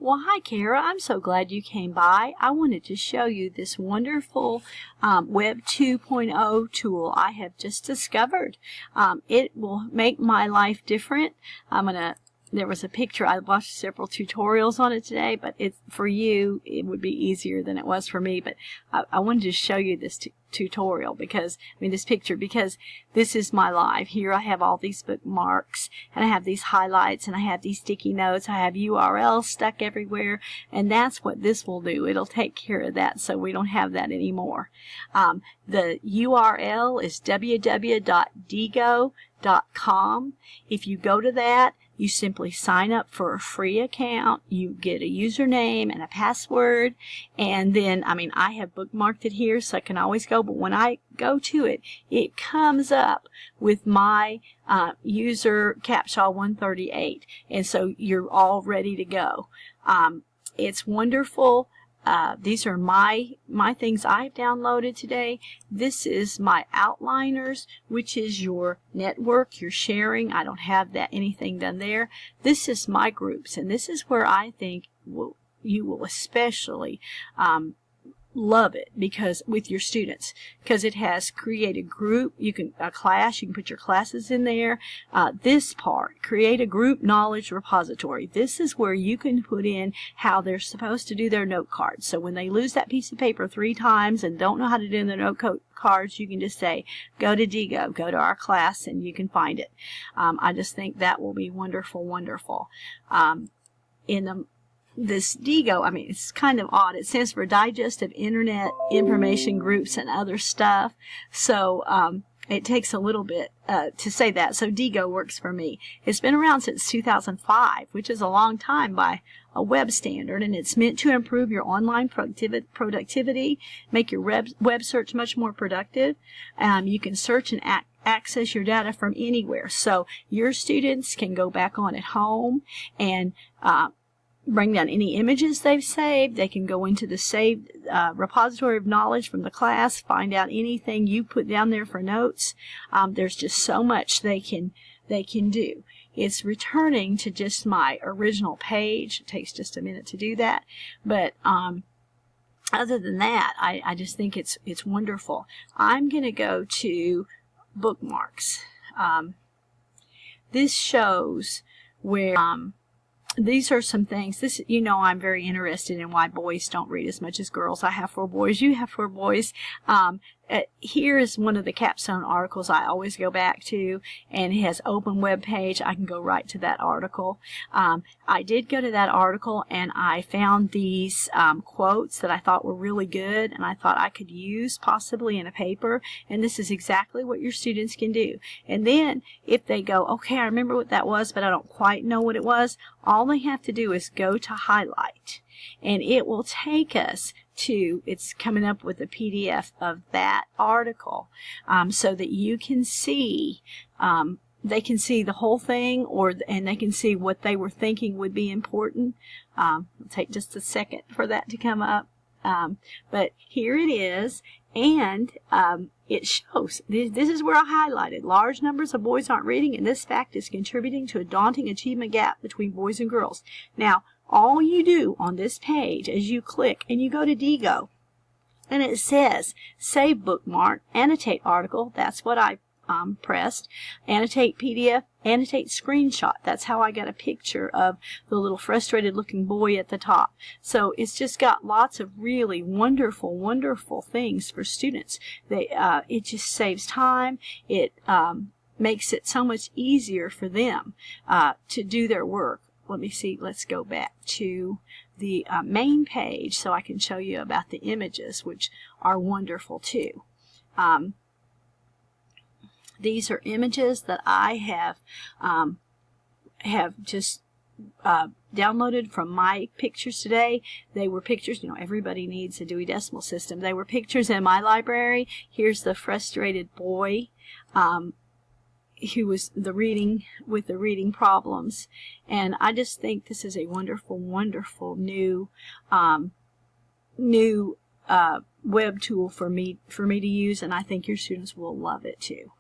Well, hi, Kara. I'm so glad you came by. I wanted to show you this wonderful Web 2.0 tool I have just discovered. It will make my life different. There was a picture. I watched several tutorials on it today, but for you, it would be easier than it was for me. But I wanted to show you this tutorial because this is my life. Here I have all these bookmarks, and I have these highlights, and I have these sticky notes. I have URLs stuck everywhere, and that's what this will do. It'll take care of that, so we don't have that anymore. The URL is www.diigo.com. If you go to that, you simply sign up for a free account. You get a username and a password, and then, I have bookmarked it here, so I can always go, but when I go to it, it comes up with my user captcha 138, and so you're all ready to go. It's wonderful. These are my things I've downloaded today. This is my outliners, which is your network, your sharing. I don't have anything done there. This is my groups, and this is where I think you will especially love it because with your students, because it has create a group, a class, you can put your classes in there. This part, create a group knowledge repository. This is where you can put in how they're supposed to do their note cards. So when they lose that piece of paper 3 times and don't know how to do their note cards, you can just say, go to Diigo, go to our class, and you can find it. I just think that will be wonderful, wonderful. This Diigo, it's kind of odd. It stands for Digest of Internet Information Groups and Other Stuff. So it takes a little bit to say that. So Diigo works for me. It's been around since 2005, which is a long time by a web standard, and it's meant to improve your online productivity, make your web search much more productive. You can search and access your data from anywhere. So your students can go back on at home and bring down any images they've saved. They can go into the saved repository of knowledge from the class, find out anything you put down there for notes. There's just so much they can do. It's returning to just my original page. It takes just a minute to do that, but other than that, I just think it's wonderful. I'm going to go to bookmarks. This shows where these are some things. I'm very interested in why boys don't read as much as girls. I have 4 boys. You have 4 boys. Here is one of the capstone articles I always go back to, and it has open web page. I can go right to that article. I did go to that article, and I found these quotes that I thought were really good, and I thought I could use possibly in a paper, and this is exactly what your students can do. And then if they go, okay, I remember what that was, but I don't quite know what it was, all they have to do is go to highlight, and it will take us to, it's coming up with a PDF of that article, so that you can see, they can see the whole thing, and they can see what they were thinking would be important. It'll take just a second for that to come up, but here it is, and it shows, this is where I highlighted, large numbers of boys aren't reading, and this fact is contributing to a daunting achievement gap between boys and girls. Now, all you do on this page is you click and you go to Diigo, and it says save bookmark, annotate article. That's what I pressed. Annotate PDF, annotate screenshot. That's how I got a picture of the little frustrated looking boy at the top. So it's just got lots of really wonderful, wonderful things for students. It just saves time. It makes it so much easier for them to do their work. Let me see, let's go back to the main page so I can show you about the images, which are wonderful too. These are images that I have just downloaded from my pictures today. They were pictures, everybody needs a Dewey Decimal System. They were pictures in my library. Here's the frustrated boy who was with the reading problems, and I just think this is a wonderful, wonderful new web tool for me to use, and I think your students will love it too.